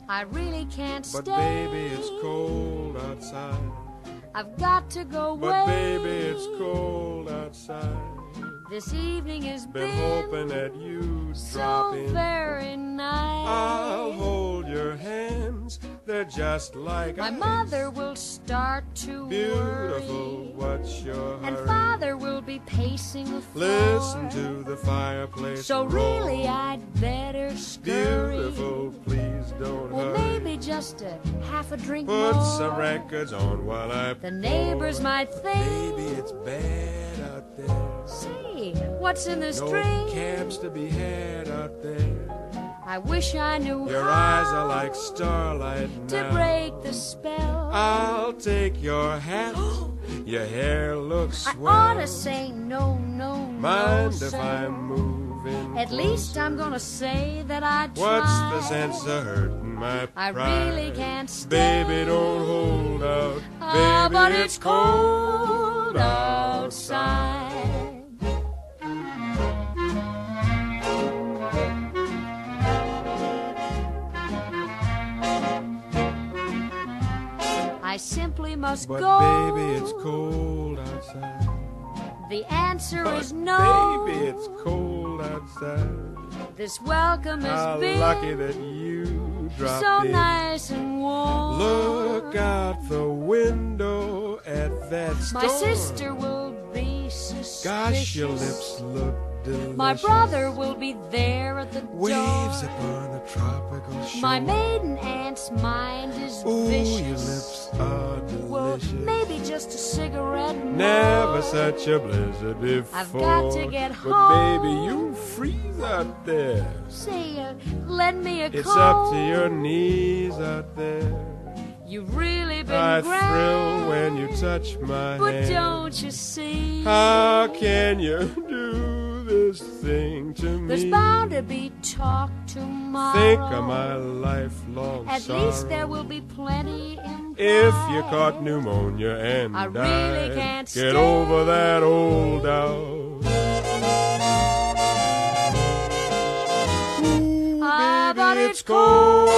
I really can't stay. But baby, it's cold outside. I've got to go away. But baby, it's cold outside. This evening has Been hoping that you'd drop so in. very nice. I'll hold your hands, they're just like My ice. mother will start to Beautiful, worry, what's your and hurry? Father will be pacing the floor. Listen to the fireplace So roar. really I'd better scurry. Beautiful, please don't Well, hurry. maybe just a half a drink Put more. some records on while I The neighbors might think, Baby, it's bad out there. say, what's in this No drink? cabs to be had out there. I wish I knew Your how eyes are like starlight to now. break the spell. I'll take your hat. Your hair looks I swell. ought to say no, no, Mind no, if sir. I'm moving At least closer? I'm gonna say that I tried. What's the sense of hurting my I pride? really can't stay. Baby, don't hold out. Ah, Baby, but it's cold outside. I simply must But go. baby, it's cold outside. The answer But is no. baby, it's cold outside. This welcome has How been lucky that you dropped so in. nice and warm. Look out the window at that storm. My sister will be suspicious. Gosh, your lips look delicious. My brother will be there at the Waves door. upon a tropical shore. My maiden aunt's mind is Ooh, vicious. your lips are Well, delicious. maybe just a cigarette more. Never such a blizzard before. I've got to get But home. baby, you freeze out there. Say, lend me a It's comb. up to your knees out there. You've really been I grand. thrill when you touch my But hand. don't you see? How can you do this thing to me? There's bound to be talk tomorrow. Think of my lifelong At sorrow. least there will be plenty implied. If you caught pneumonia and I really died, can't get stay. over that old doubt. Ooh, Ah, baby, but it's it's cold